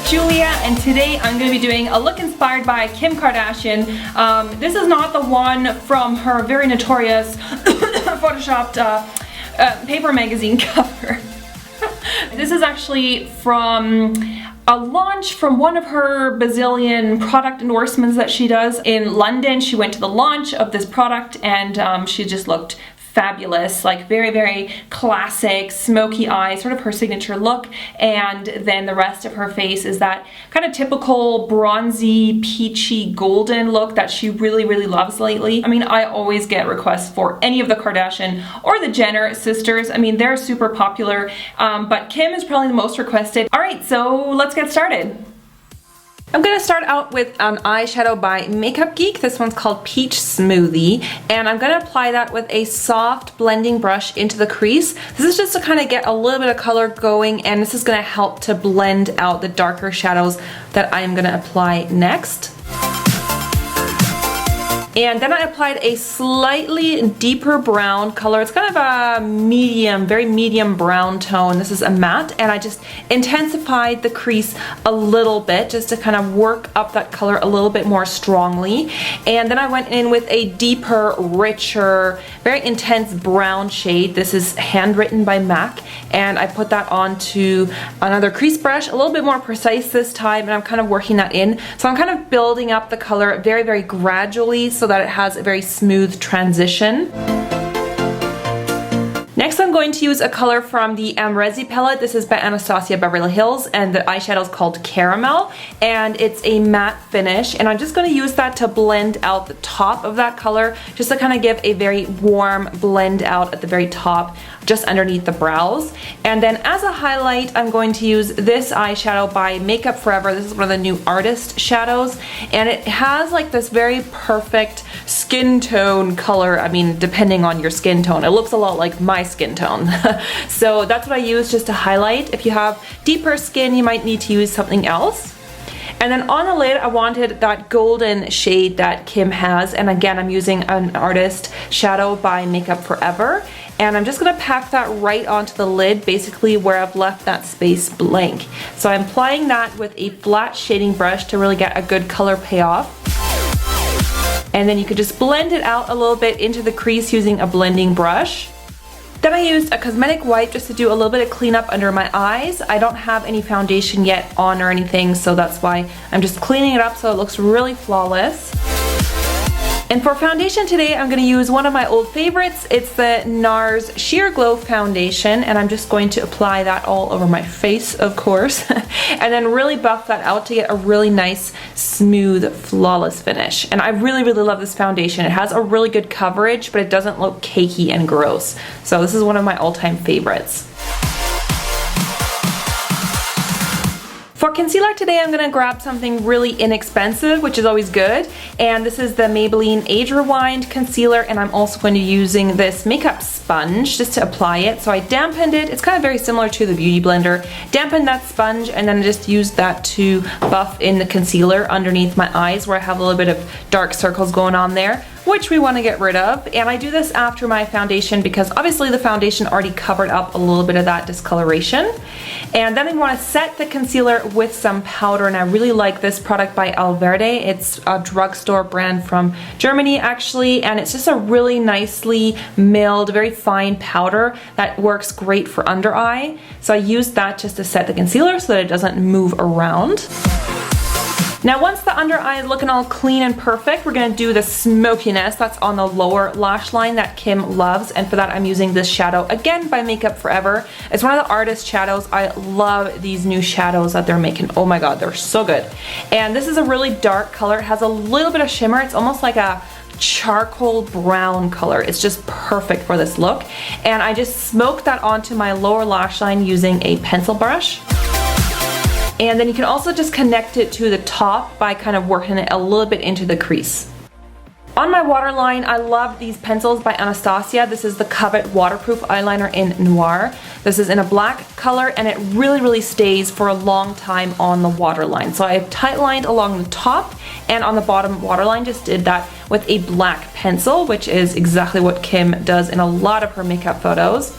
Julia, and today I'm going to be doing a look inspired by Kim Kardashian. This is not the one from her very notorious photoshopped paper magazine cover. This is actually from a launch from one of her bazillion product endorsements that she does in London. She went to the launch of this product and she just looked fabulous, like very, very classic smoky eyes, sort of her signature look. And then the rest of her face is that kind of typical bronzy, peachy, golden look that she really, really loves lately. I mean, I always get requests for any of the Kardashian or the Jenner sisters. I mean, they're super popular, but Kim is probably the most requested. All right, so let's get started. I'm going to start out with an eyeshadow by Makeup Geek. This one's called Peach Smoothie, and I'm going to apply that with a soft blending brush into the crease. This is just to kind of get a little bit of color going, and this is going to help to blend out the darker shadows that I'm going to apply next. And then I applied a slightly deeper brown color. It's kind of a medium, very medium brown tone. This is a matte, and I just intensified the crease a little bit just to kind of work up that color a little bit more strongly. And then I went in with a deeper, richer, very intense brown shade. This is handwritten by MAC, and I put that onto another crease brush, a little bit more precise this time, and I'm kind of working that in. So I'm kind of building up the color very, very gradually so that it has a very smooth transition. Next, I'm going to use a color from the Amrezi palette. This is by Anastasia BH Caramel, and the eyeshadow is called Caramel, and it's a matte finish. And I'm just going to use that to blend out the top of that color, just to kind of give a very warm blend out at the very top, just underneath the brows. And then as a highlight, I'm going to use this eyeshadow by Makeup Forever. This is one of the new artist shadows, and it has like this very perfect skin tone color. I mean, depending on your skin tone, it looks a lot like my skin tone. So that's what I use just to highlight. If you have deeper skin, you might need to use something else. And then on the lid, I wanted that golden shade that Kim has, and again, I'm using an artist shadow by Makeup Forever, and I'm just gonna pack that right onto the lid, basically where I've left that space blank. So I'm applying that with a flat shading brush to really get a good color payoff. And then you could just blend it out a little bit into the crease using a blending brush. Then I used a cosmetic wipe just to do a little bit of cleanup under my eyes. I don't have any foundation yet on or anything, so that's why I'm just cleaning it up so it looks really flawless. And for foundation today, I'm going to use one of my old favorites. It's the NARS Sheer Glow Foundation, and I'm just going to apply that all over my face, of course, and then really buff that out to get a really nice, smooth, flawless finish. And I really, really love this foundation. It has a really good coverage, but it doesn't look cakey and gross. So this is one of my all-time favorites. For concealer today, I'm going to grab something really inexpensive, which is always good. And this is the Maybelline Age Rewind Concealer, and I'm also going to be using this makeup sponge just to apply it. So I dampened it. It's kind of very similar to the Beauty Blender. Dampened that sponge, and then just used that to buff in the concealer underneath my eyes where I have a little bit of dark circles going on there, which we want to get rid of. And I do this after my foundation because obviously the foundation already covered up a little bit of that discoloration. And then I want to set the concealer with some powder, and I really like this product by Alverde. It's a drugstore brand from Germany actually, and it's just a really nicely milled, very fine powder that works great for under eye. So I used that just to set the concealer so that it doesn't move around. Now once the under eye is looking all clean and perfect, we're going to do the smokiness that's on the lower lash line that Kim loves, and for that I'm using this shadow again by Makeup Forever. It's one of the artist shadows. I love these new shadows that they're making. Oh my god, they're so good. And this is a really dark color. It has a little bit of shimmer. It's almost like a charcoal brown color. It's just perfect for this look. And I just smoked that onto my lower lash line using a pencil brush. And then you can also just connect it to the top by kind of working it a little bit into the crease. On my waterline, I love these pencils by Anastasia. This is the Covet Waterproof Eyeliner in Noir. This is in a black color, and it really, really stays for a long time on the waterline. So I tight lined along the top and on the bottom waterline, just did that with a black pencil, which is exactly what Kim does in a lot of her makeup photos.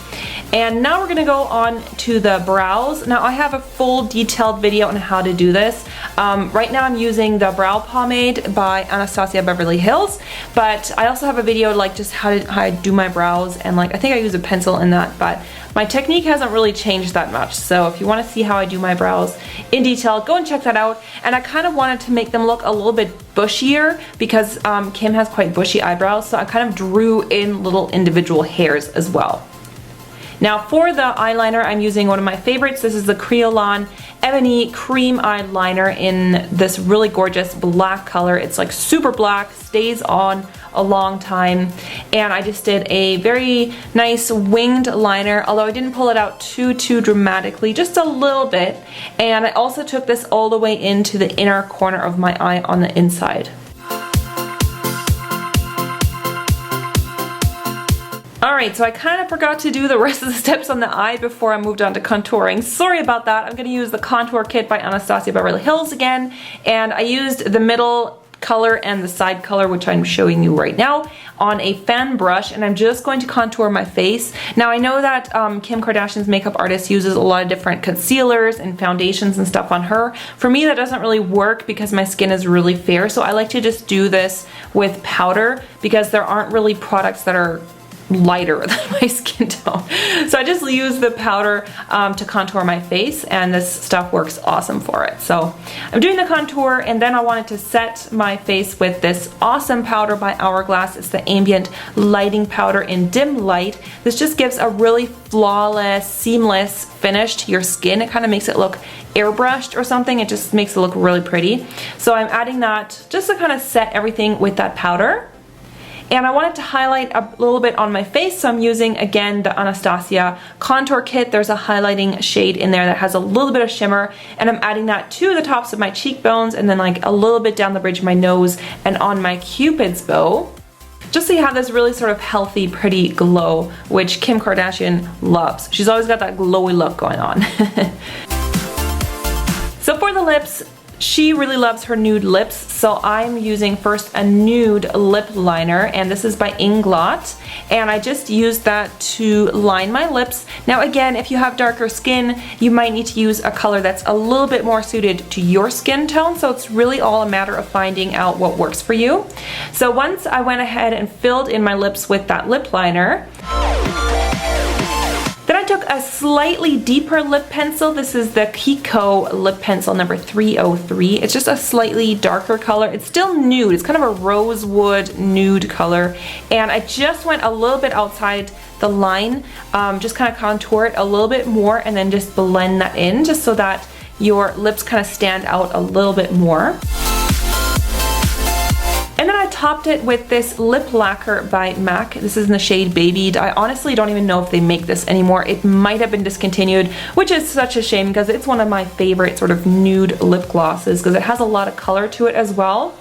And now we're gonna go on to the brows. Now I have a full detailed video on how to do this. Right now I'm using the brow pomade by Anastasia Beverly Hills, but I also have a video like just how I do my brows, and like I think I use a pencil in that, but my technique hasn't really changed that much. So if you want to see how I do my brows in detail, go and check that out. And I kind of wanted to make them look a little bit bushier because Kim has quite bushy eyebrows, so I kind of drew in little individual hairs as well. Now for the eyeliner, I'm using one of my favorites. This is the Kryolan Ebony Cream Eyeliner in this really gorgeous black color. It's like super black, stays on a long time, and I just did a very nice winged liner, although I didn't pull it out too dramatically, just a little bit. And I also took this all the way into the inner corner of my eye on the inside. Alright, so I kind of forgot to do the rest of the steps on the eye before I moved on to contouring. Sorry about that. I'm going to use the contour kit by Anastasia Beverly Hills again, and I used the middle color and the side color, which I'm showing you right now, on a fan brush, and I'm just going to contour my face. Now I know that Kim Kardashian's makeup artist uses a lot of different concealers and foundations and stuff on her. For me that doesn't really work because my skin is really fair, so I like to just do this with powder because there aren't really products that are lighter than my skin tone. So I just use the powder to contour my face, and this stuff works awesome for it. So I'm doing the contour, and then I wanted to set my face with this awesome powder by Hourglass. It's the Ambient Lighting Powder in Dim Light. This just gives a really flawless, seamless finish to your skin. It kind of makes it look airbrushed or something. It just makes it look really pretty. So I'm adding that just to kind of set everything with that powder. And I wanted to highlight a little bit on my face, so I'm using, again, the Anastasia contour kit. There's a highlighting shade in there that has a little bit of shimmer, and I'm adding that to the tops of my cheekbones and then like a little bit down the bridge of my nose and on my Cupid's bow, just so you have this really sort of healthy, pretty glow, which Kim Kardashian loves. She's always got that glowy look going on. So for the lips, she really loves her nude lips, so I'm using first a nude lip liner, and this is by Inglot, and I just used that to line my lips. Now again, if you have darker skin, you might need to use a color that's a little bit more suited to your skin tone, so it's really all a matter of finding out what works for you. So once I went ahead and filled in my lips with that lip liner, then I took a slightly deeper lip pencil. This is the KIKO lip pencil number 303. It's just a slightly darker color. It's still nude. It's kind of a rosewood nude color. And I just went a little bit outside the line, just kind of contour it a little bit more and then just blend that in just so that your lips kind of stand out a little bit more. And then I topped it with this lip lacquer by MAC. This is in the shade Babied. I honestly don't even know if they make this anymore. It might have been discontinued, which is such a shame because it's one of my favorite sort of nude lip glosses because it has a lot of color to it as well.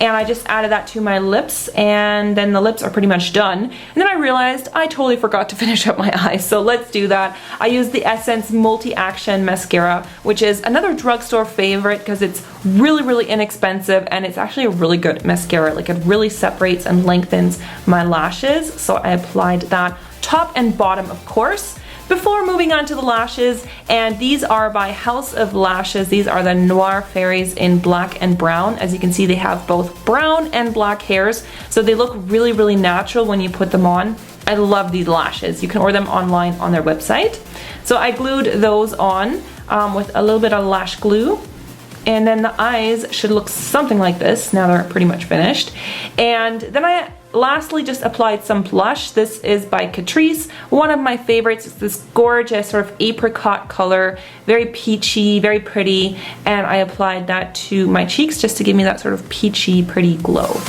And I just added that to my lips, and then the lips are pretty much done. And then I realized I totally forgot to finish up my eyes, so let's do that. I used the Essence Multi-Action Mascara, which is another drugstore favorite because it's really inexpensive, and it's actually a really good mascara. Like, it really separates and lengthens my lashes, so I applied that top and bottom, of course, before moving on to the lashes. And these are by House of Lashes. These are the Noir Fairies in black and brown. As you can see, they have both brown and black hairs, so they look really natural when you put them on. I love these lashes. You can order them online on their website. So I glued those on with a little bit of lash glue. And then the eyes should look something like this. Now they're pretty much finished. And then I lastly just applied some blush. This is by Catrice, one of my favorites. It's this gorgeous sort of apricot color, very peachy, very pretty, and I applied that to my cheeks just to give me that sort of peachy, pretty glow.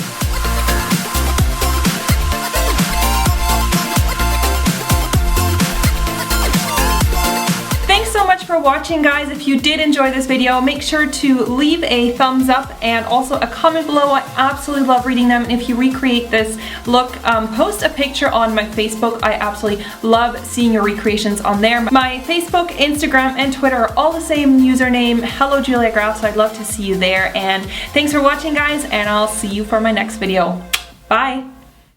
For watching, guys. If you did enjoy this video, make sure to leave a thumbs up and also a comment below. I absolutely love reading them, and if you recreate this look, post a picture on my Facebook. I absolutely love seeing your recreations on there. My Facebook, Instagram, and Twitter are all the same username, Hello Julia Graf, so I'd love to see you there. And thanks for watching, guys, and I'll see you for my next video. Bye!